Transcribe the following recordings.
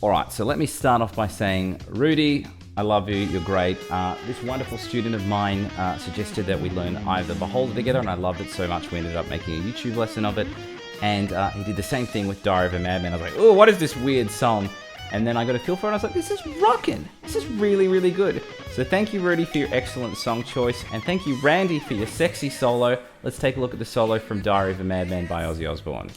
All right, so let me start off by saying, Rudy, I love you, you're great. This wonderful student of mine suggested that we learn Eye of the Beholder together, and I loved it so much we ended up making a YouTube lesson of it. And he did the same thing with Diary of a Madman. I was like, oh, what is this weird song? And then I got a feel for it, and I was like, this is rocking. This is really, really good. So thank you, Rudy, for your excellent song choice, and thank you, Randy, for your sexy solo. Let's take a look at the solo from Diary of a Madman by Ozzy Osbourne.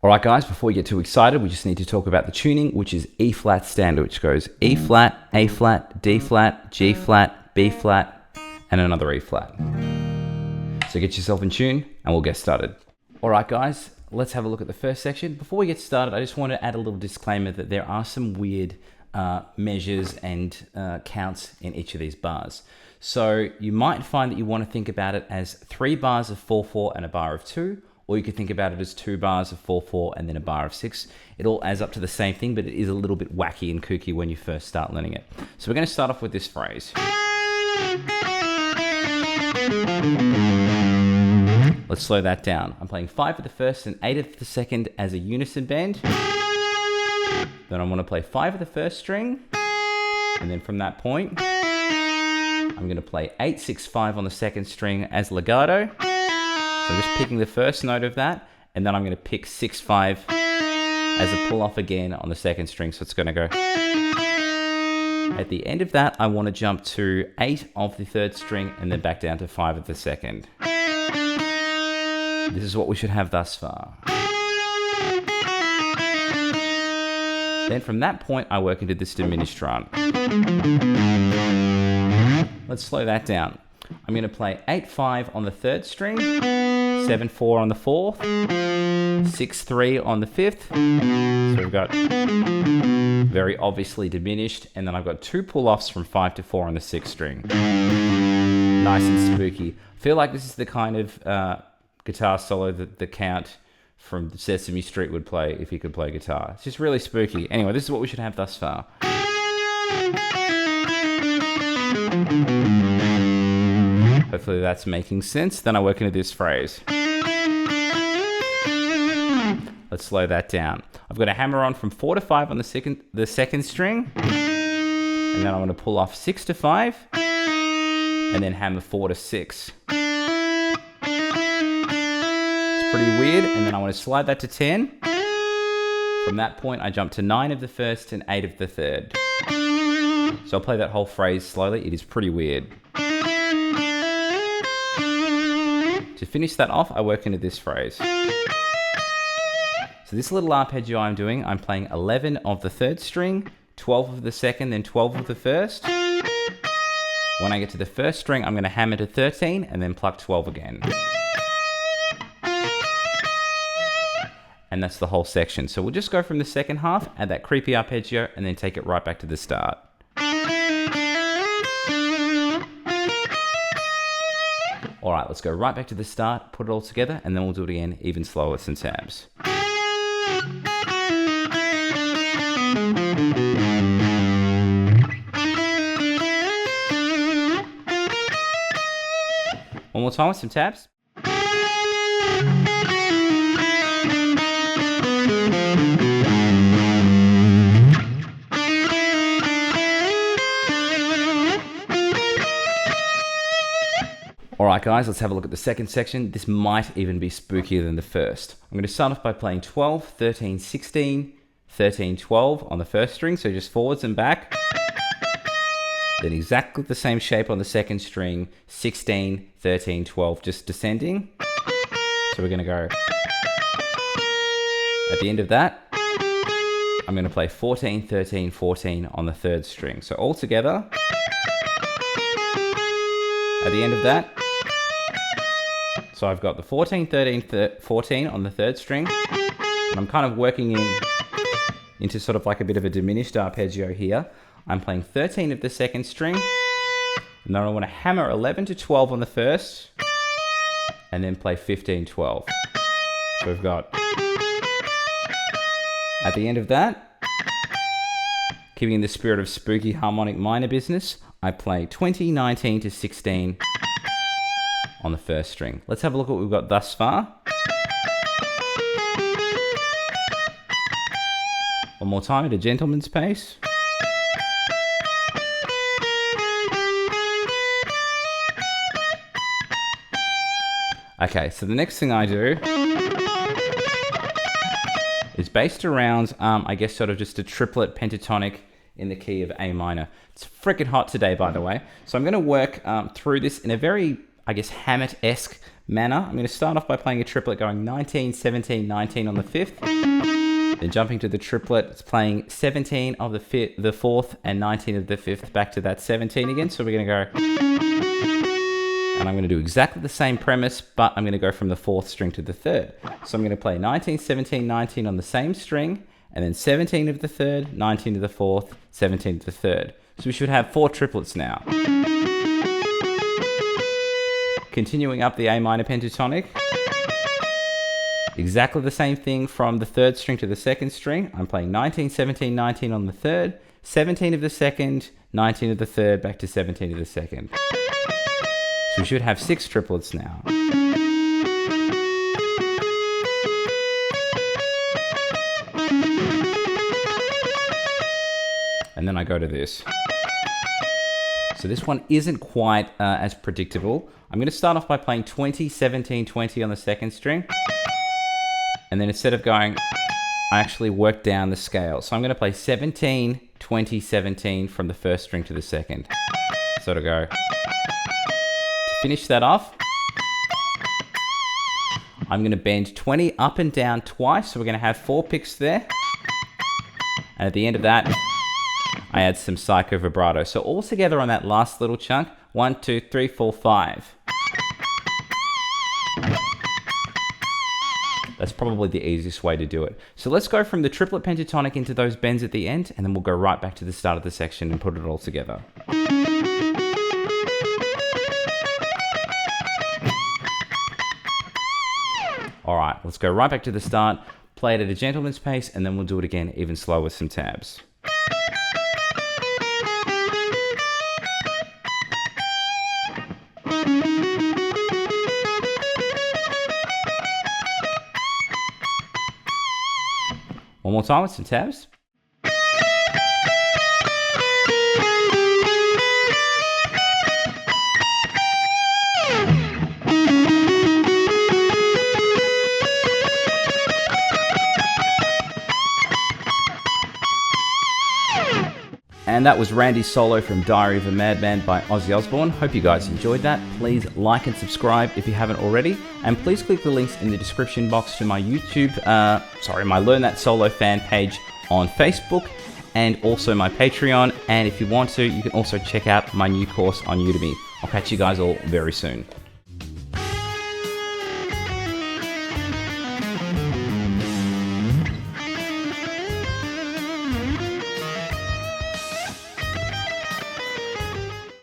Alright guys, before we get too excited, we just need to talk about the tuning, which is E flat standard, which goes E flat, A flat, D flat, G flat, B flat, and another E flat. So get yourself in tune and we'll get started. Alright guys, let's have a look at the first section. Before we get started, I just want to add a little disclaimer that there are some weird measures and counts in each of these bars. So you might find that you want to think about it as 3 bars of 4/4 and a bar of 2, or you could think about it as 2 bars of 4/4 and then a bar of 6. It all adds up to the same thing, but it is a little bit wacky and kooky when you first start learning it. So we're going to start off with this phrase. Let's slow that down. I'm playing 5 of the first and 8 of the second as a unison bend. Then I'm going to play 5 of the first string, and then from that point, I'm going to play 8, 6, 5 on the second string as legato. So I'm just picking the first note of that, and then I'm going to pick 6, 5 as a pull off again on the second string. So it's going to go. At the end of that, I want to jump to 8 of the third string and then back down to 5 of the second. This is what we should have thus far. Then from that point, I work into this diminished run. Let's slow that down. I'm going to play 8, 5 on the third string, 7, 4 on the fourth, 6, 3 on the fifth. So we've got very obviously diminished, and then I've got 2 pull-offs from 5 to 4 on the sixth string. Nice and spooky. I feel like this is the kind of guitar solo that the Count from Sesame Street would play if he could play guitar. It's just really spooky. Anyway, this is what we should have thus far. Hopefully that's making sense. Then I work into this phrase. Let's slow that down. I've got a hammer on from 4 to 5 on the second string, and then I'm going to pull off 6 to 5, and then hammer 4 to 6. It's pretty weird, and then I want to slide that to 10. From that point, I jump to 9 of the first and 8 of the third. So I'll play that whole phrase slowly. It is pretty weird. To finish that off, I work into this phrase. So this little arpeggio I'm doing, I'm playing 11 of the third string, 12 of the second, then 12 of the first. When I get to the first string, I'm going to hammer to 13 and then pluck 12 again. And that's the whole section. So we'll just go from the second half, add that creepy arpeggio, and then take it right back to the start. All right, let's go right back to the start, put it all together, and then we'll do it again, even slower with some tabs. One more time with some tabs. Alright guys, let's have a look at the second section. This might even be spookier than the first. I'm going to start off by playing 12, 13, 16, 13, 12 on the first string, so just forwards and back. Then exactly the same shape on the second string, 16, 13, 12, just descending. So we're going to go. At the end of that, I'm going to play 14, 13, 14 on the third string. So all together. At the end of that, so I've got the 14, 13, 14 on the third string, and I'm kind of working into sort of like a bit of a diminished arpeggio here. I'm playing 13 of the second string, And then I want to hammer 11 to 12 on the first, and then play 15, 12. So we've got, at the end of that, keeping in the spirit of spooky harmonic minor business, I play 20, 19 to 16 on the first string. Let's have a look at what we've got thus far. One more time at a gentleman's pace. Okay, so the next thing I do is based around, I guess, sort of just a triplet pentatonic in the key of A minor. It's freaking hot today, by the way. So I'm going to work through this in a very, I guess, Hammett-esque manner. I'm going to start off by playing a triplet going 19, 17, 19 on the 5th. Then jumping to the triplet, it's playing 17 of the 4th and 19 of the 5th, back to that 17 again. So we're going to go... And I'm going to do exactly the same premise, but I'm going to go from the 4th string to the 3rd. So I'm going to play 19, 17, 19 on the same string, and then 17 of the 3rd, 19 of the 4th, 17 of the 3rd. So we should have 4 triplets now. Continuing up the A minor pentatonic. Exactly the same thing from the 3rd string to the 2nd string. I'm playing 19, 17, 19 on the 3rd, 17 of the 2nd, 19 of the 3rd, back to 17 of the 2nd. So we should have 6 triplets now. And then I go to this. So this one isn't quite as predictable. I'm going to start off by playing 20, 17, 20 on the 2nd string. And then instead of going, I actually work down the scale. So I'm going to play 17, 20, 17 from the 1st string to the 2nd. So to go... Finish that off, I'm going to bend 20 up and down twice, so we're going to have 4 picks there. And at the end of that, I add some psycho vibrato. So all together on that last little chunk, 1, 2, 3, 4, 5. That's probably the easiest way to do it. So let's go from the triplet pentatonic into those bends at the end, and then we'll go right back to the start of the section and put it all together. All right, let's go right back to the start, play it at a gentleman's pace, and then we'll do it again even slower with some tabs. One more time with some tabs. And that was Randy's solo from Diary of a Madman by Ozzy Osbourne. Hope you guys enjoyed that. Please like and subscribe if you haven't already. And please click the links in the description box to my my Learn That Solo fan page on Facebook, and also my Patreon. And if you want to, you can also check out my new course on Udemy. I'll catch you guys all very soon.